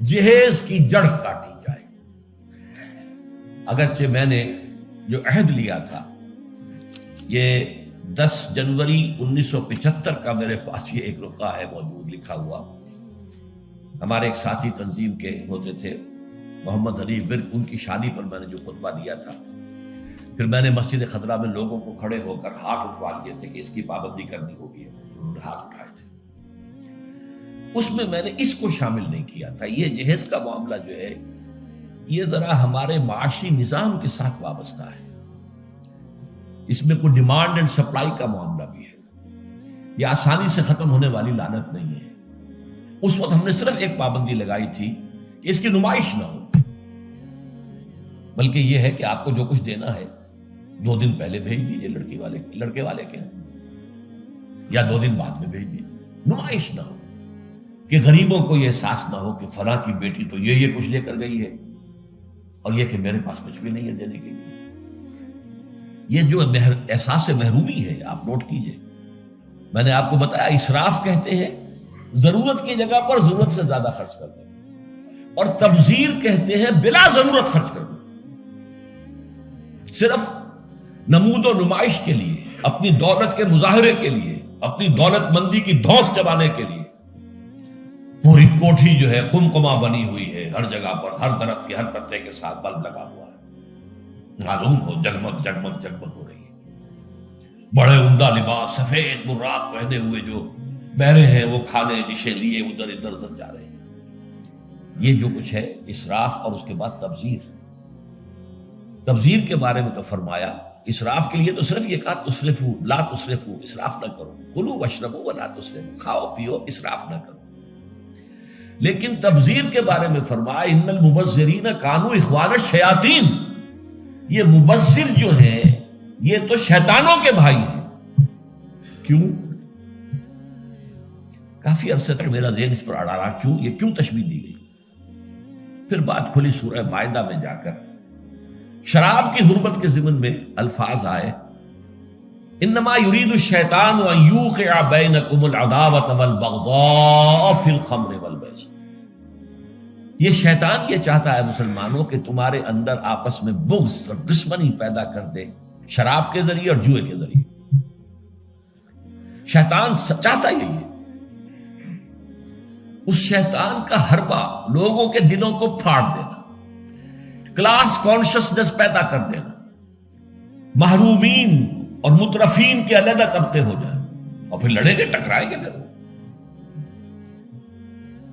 جہیز کی جڑ کاٹی جائے۔ اگرچہ میں نے جو عہد لیا تھا، یہ 10 جنوری 1975 کا میرے پاس یہ ایک رقعہ ہے موجود لکھا ہوا۔ ہمارے ایک ساتھی تنظیم کے ہوتے تھے محمد حنیف ورک، ان کی شادی پر میں نے جو خطبہ دیا تھا، پھر میں نے مسجد خضرا میں لوگوں کو کھڑے ہو کر ہاتھ اٹھوا لیے تھے کہ اس کی پابندی کرنی ہوگی، انہوں نے ہاتھ اٹھائے تھے۔ اس میں نے اس کو شامل نہیں کیا تھا۔ یہ جہیز کا معاملہ جو ہے یہ ذرا ہمارے معاشی نظام کے ساتھ وابستہ ہے، اس میں کوئی ڈیمانڈ اینڈ سپلائی کا معاملہ بھی ہے، یہ آسانی سے ختم ہونے والی لعنت نہیں ہے۔ اس وقت ہم نے صرف ایک پابندی لگائی تھی کہ اس کی نمائش نہ ہو، بلکہ یہ ہے کہ آپ کو جو کچھ دینا ہے 2 دن پہلے بھیج دیجئے لڑکے والے کے، یا 2 دن بعد میں بھیج دیجئے، نمائش نہ ہو کہ غریبوں کو یہ احساس نہ ہو کہ فلاں کی بیٹی تو یہ کچھ لے کر گئی ہے اور یہ کہ میرے پاس کچھ بھی نہیں ہے دینے کے لیے۔ یہ جو احساس محرومی ہے آپ نوٹ کیجئے۔ میں نے آپ کو بتایا اسراف کہتے ہیں ضرورت کی جگہ پر ضرورت سے زیادہ خرچ کر دیں، اور تبذیر کہتے ہیں بلا ضرورت خرچ کر دیں، صرف نمود و نمائش کے لیے، اپنی دولت کے مظاہرے کے لیے، اپنی دولت مندی کی دھوس چبانے کے لیے۔ پوری کوٹھی جو ہے قمقمہ بنی ہوئی ہے، ہر جگہ پر ہر درخت کے ہر پتے کے ساتھ بلب لگا ہوا ہے، معلوم ہو جگمگ جگمگ جگمگ ہو رہی ہے۔ بڑے عمدہ لباس سفید براق پہنے ہوئے جو بہرے ہیں وہ کھانے ڈشیں لیے ادھر ادھر جا رہے ہیں۔ یہ جو کچھ ہے اسراف، اور اس کے بعد تبذیر کے بارے میں تو فرمایا اسراف کے لیے تو صرف یہ کہا تسرفو لا تسرفو، اسراف نہ کرو، کلوا واشربوا ولا تسرفوا، کھاؤ پیو اسراف نہ کرو۔ لیکن تبذیر کے بارے میں فرمایا ان المبذرین کانوا اخوان الشیاطین، یہ مبذر جو ہیں یہ تو شیطانوں کے بھائی ہیں۔ کیوں؟ کافی عرصے تک میرا ذہن اس پر اڑا رہا، کیوں تشبیہ دی گئی؟ پھر بات کھلی سورہ مائدہ میں جا کر شراب کی حرمت کے ضمن میں الفاظ آئے، انما یرید الشیطان ان یوقع بینکم العداوۃ والبغضاء فی الخمر والمیسر، یہ شیطان یہ چاہتا ہے مسلمانوں کہ تمہارے اندر آپس میں بغض اور دشمنی پیدا کر دے شراب کے ذریعے اور جوئے کے ذریعے۔ شیطان چاہتا یہی ہے۔ اس شیطان کا حربہ لوگوں کے دلوں کو پھاڑ دینا، کلاس کانشسنس پیدا کر دینا، محرومین اور مترفین کے علیحدہ طبقے ہو جائیں، اور پھر لڑیں گے ٹکرائیں گے پھر۔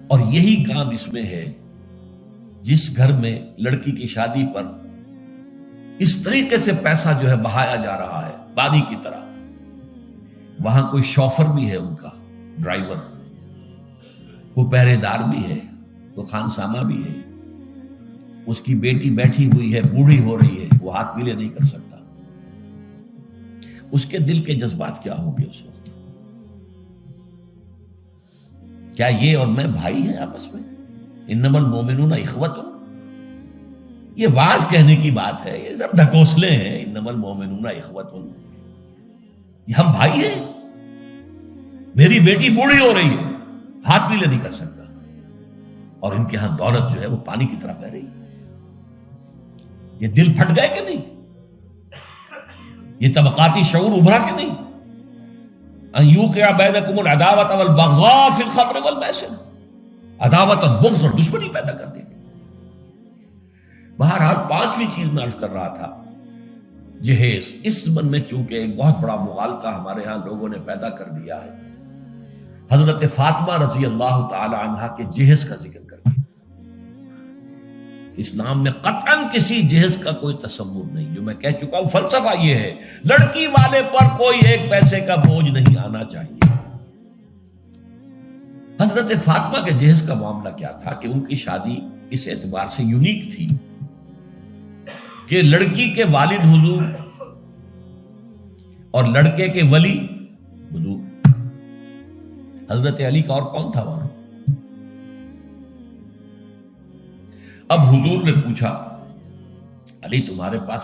اور یہی کام اس میں ہے، جس گھر میں لڑکی کی شادی پر اس طریقے سے پیسہ جو ہے بہایا جا رہا ہے پانی کی طرح، وہاں کوئی شوفر بھی ہے، ان کا ڈرائیور، کوئی پہرے دار بھی ہے، کوئی خانسامہ بھی ہے، اس کی بیٹی بیٹھی ہوئی ہے، بوڑھی ہو رہی ہے، وہ ہاتھ پیلے نہیں کر سکتا۔ اس کے دل کے جذبات کیا ہوں گے اس وقت؟ کیا یہ اور میں بھائی ہیں آپس میں؟ انما المؤمنون اخوۃ، یہ واز کہنے کی بات ہے، یہ سب ڈھکوسلے ہیں۔ انما المؤمنون اخوۃ، یہ ہم بھائی ہیں؟ میری بیٹی بوڑھی ہو رہی ہے، ہاتھ پیلے نہیں کر سکتا، اور ان کے ہاں دولت جو ہے وہ پانی کی طرح بہ رہی ہے۔ یہ دل پھٹ گئے کہ نہیں؟ یہ طبقاتی شعور ابھرا کہ نہیں؟ ان یوقع بینکم العداوۃ والبغضاء فی الخمر والمیسر، عداوت اور بغض اور دشمنی پیدا کر دیں گے۔ بہرحال 5ویں چیز میں عرض کر رہا تھا، جہیز۔ اس زمن میں چونکہ ایک بہت بڑا مغالطہ ہمارے ہاں لوگوں نے پیدا کر دیا ہے، حضرت فاطمہ رضی اللہ تعالی عنہا کے جہیز کا ذکر کر کے، اسلام میں قطعاً کسی جہیز کا کوئی تصور نہیں۔ جو میں کہہ چکا ہوں، فلسفہ یہ ہے، لڑکی والے پر کوئی 1 پیسے کا بوجھ نہیں آنا چاہیے۔ حضرت فاطمہ کے جہیز کا معاملہ کیا تھا کہ ان کی شادی اس اعتبار سے یونیک تھی کہ لڑکی کے والد حضور اور لڑکے کے ولی حضور، حضرت علی کا اور کون تھا وہاں؟ اب حضور نے پوچھا، علی تمہارے پاس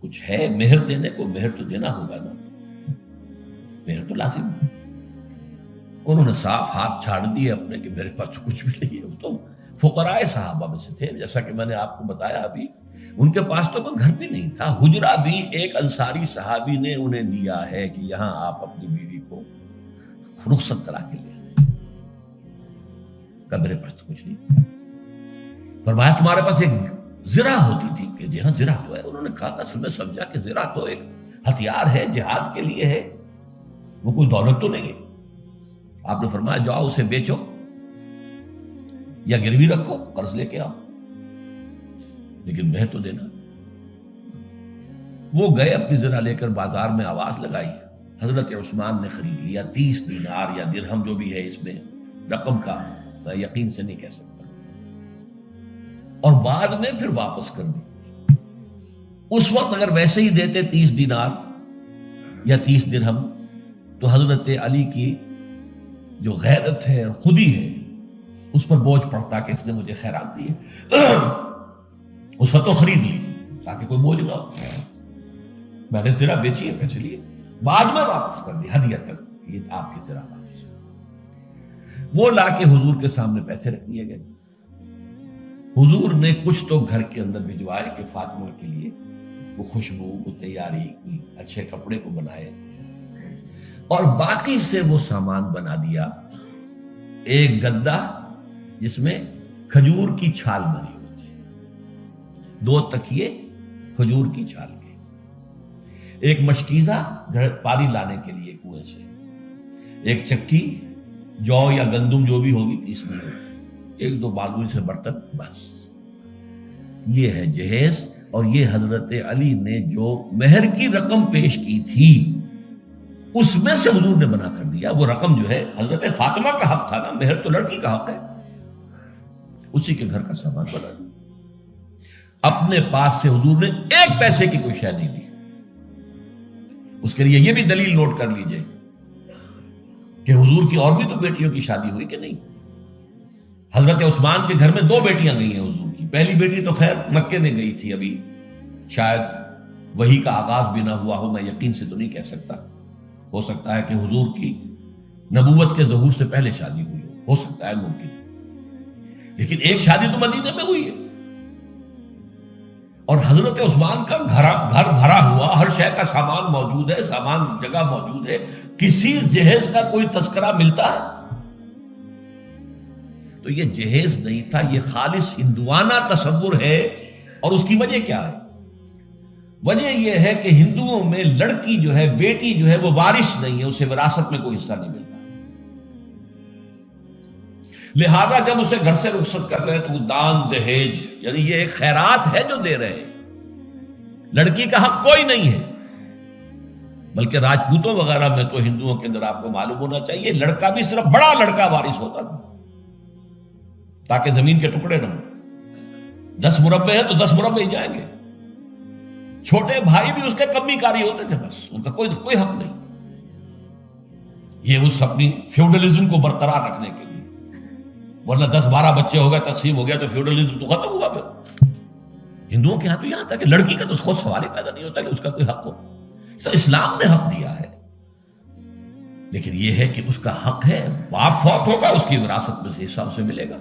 کچھ ہے مہر دینے کو؟ مہر تو دینا ہوگا نا، مہر تو لازم ہے۔ انہوں نے صاف ہاتھ چھاڑ دیے اپنے کہ میرے پاس تو کچھ بھی نہیں ہے، تو فقراء صحابہ میں سے تھے، جیسا کہ میں نے آپ کو بتایا ابھی، ان کے پاس تو کوئی گھر بھی نہیں تھا، حجرہ بھی ایک انصاری صحابی نے انہیں دیا ہے کہ یہاں آپ اپنی بیوی کو رخصت کرا کے لے آئیں۔ کہ میرے پاس تو کچھ نہیں۔ فرمایا تمہارے پاس ایک زرہ ہوتی تھی کہ جی ہاں زرہ جو ہے، انہوں نے کہا اصل میں سمجھا کہ زرہ تو ایک ہتھیار ہے، جہاد کے لیے ہے، وہ کوئی دولت تو نہیں ہے۔ آپ نے فرمایا جاؤ اسے بیچو یا گروی رکھو، قرض لے کے آؤ، لیکن میں تو دینا۔ وہ گئے اپنی زرہ لے کر بازار میں آواز لگائی، حضرت عثمان نے خرید لیا 30 دینار یا درہم جو بھی ہے، اس میں رقم کا میں یقین سے نہیں کہہ سکتا، اور بعد میں پھر واپس کر دی۔ اس وقت اگر ویسے ہی دیتے 30 دینار یا 30 درہم تو حضرت علی کی جو غیرت ہے اور خودی ہے اس پر بوجھ پڑتا کہ اس نے مجھے خیرات دی ہے، اس وقت تو خرید لی تاکہ کوئی بوجھ نہ ہو، میں نے زرہ بیچی ہے، پیسے لیے، بعد میں واپس کر دی ہدیۃً، یہ آپ کی زرہ واپس۔ وہ لا کے حضور کے سامنے پیسے رکھ دیے گئے۔ حضور نے کچھ تو گھر کے اندر بھجوائے کہ فاطمہ کے لیے وہ خوشبو کو تیاری کی، اچھے کپڑے کو بنائے، اور باقی سے وہ سامان بنا دیا۔ ایک گدا جس میں کھجور کی چھال بنی ہوئی تھی، 2 تکیے کھجور کی چھال کے، ایک مشکیزہ پانی لانے کے لیے کنویں سے، ایک چکی جو یا گندم جو بھی ہوگی پیسنی ہوگی، 1-2 بالوئی سے برتن، بس یہ ہے جہیز۔ اور یہ حضرت علی نے جو مہر کی رقم پیش کی تھی اس میں سے حضور نے بنا کر دیا۔ وہ رقم جو ہے حضرت فاطمہ کا حق تھا نا، مہر تو لڑکی کا حق ہے، اسی کے گھر کا سامان بنا دیا۔ اپنے پاس سے حضور نے 1 پیسے کی کوئی شے نہیں لی۔ اس کے لیے یہ بھی دلیل نوٹ کر لیجئے کہ حضور کی اور بھی تو بیٹیوں کی شادی ہوئی کہ نہیں۔ حضرت عثمان کے گھر میں 2 بیٹیاں گئی ہیں حضور کی۔ پہلی بیٹی تو خیر مکے میں گئی تھی، ابھی شاید وحی کا آغاز بھی نہ ہوا ہو، میں یقین سے تو نہیں کہہ سکتا، ہو سکتا ہے کہ حضور کی نبوت کے ظہور سے پہلے شادی ہوئی ہو سکتا ہے، ممکن، لیکن ایک شادی تو مدینے میں ہوئی ہے۔ اور حضرت عثمان کا گھر بھرا ہوا، ہر شے کا سامان موجود ہے، سامان جگہ موجود ہے، کسی جہیز کا کوئی تذکرہ ملتا ہے؟ تو یہ جہیز نہیں تھا، یہ خالص ہندوانہ تصور ہے۔ اور اس کی وجہ کیا ہے؟ وجہ یہ ہے کہ ہندوؤں میں لڑکی جو ہے، بیٹی جو ہے، وہ وارث نہیں ہے، اسے وراثت میں کوئی حصہ نہیں ملتا، لہذا جب اسے گھر سے رخصت کر رہے تو وہ دان دہیج، یعنی یہ ایک خیرات ہے جو دے رہے ہیں، لڑکی کا حق کوئی نہیں ہے۔ بلکہ راجپوتوں وغیرہ میں تو ہندوؤں کے اندر آپ کو معلوم ہونا چاہیے، لڑکا بھی صرف بڑا لڑکا وارث ہوتا تھا تاکہ زمین کے ٹکڑے نہ ہوں۔ 10 مربع ہیں تو 10 مربع ہی جائیں گے، چھوٹے بھائی بھی اس کے کمی کاری ہوتے تھے، بس ان کا کوئی حق نہیں۔ یہ اس اپنی فیوڈلزم کو برقرار رکھنے کے لیے، ورنہ 10-12 بچے ہو گئے، تقسیم ہو گیا تو فیوڈلزم تو ختم ہوا۔ پھر ہندوؤں کے ہاں تو یہاں تھا کہ لڑکی کا تو خود سوال ہی پیدا نہیں ہوتا کہ اس کا کوئی حق ہو، تو اسلام نے حق دیا ہے، لیکن یہ ہے کہ اس کا حق ہے، باپ فوت ہوگا اس کی وراثت میں سے حصہ اسے ملے گا،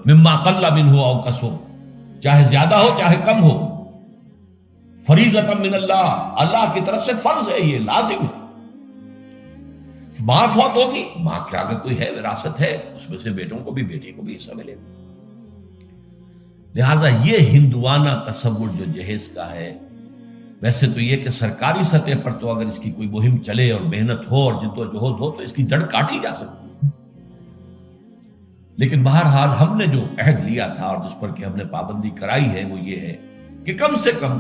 مما قل منہ او کثر، چاہے زیادہ ہو چاہے کم ہو، فریضۃ من اللہ، اللہ کی طرف سے فرض ہے، یہ لازم ہے۔ ماں فوت ہوگی، ماں کے اگر کوئی ہے وراثت ہے، اس میں سے بیٹوں کو بھی بیٹی کو بھی حصہ ملے گا۔ لہذا یہ ہندوانہ تصور جو جہیز کا ہے، ویسے تو یہ کہ سرکاری سطح پر تو اگر اس کی کوئی مہم چلے اور محنت ہو اور جد و جہد ہو تو اس کی جڑ کاٹی جا سکتی، لیکن بہرحال ہم نے جو عہد لیا تھا اور جس پر کہ ہم نے پابندی کرائی ہے وہ یہ ہے کہ کم سے کم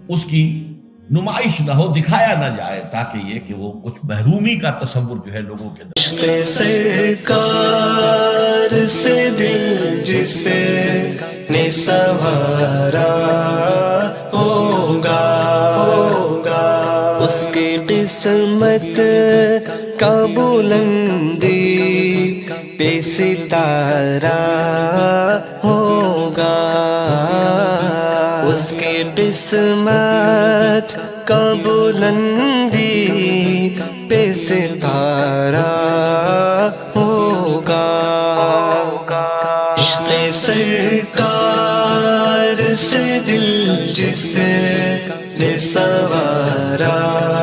اس کی نمائش نہ ہو، دکھایا نہ جائے، تاکہ یہ کہ وہ کچھ محرومی کا تصور جو ہے لوگوں کے اندر۔ سرکار سے دل جس نے سنوارا ہوگا، اس کی قسمت کا بلندی پہ ستارہ ہوگا، اس کی قسمت کا بلندی پہ ستارہ ہوگا۔ عشق سرکار سے دل جس نے سوارا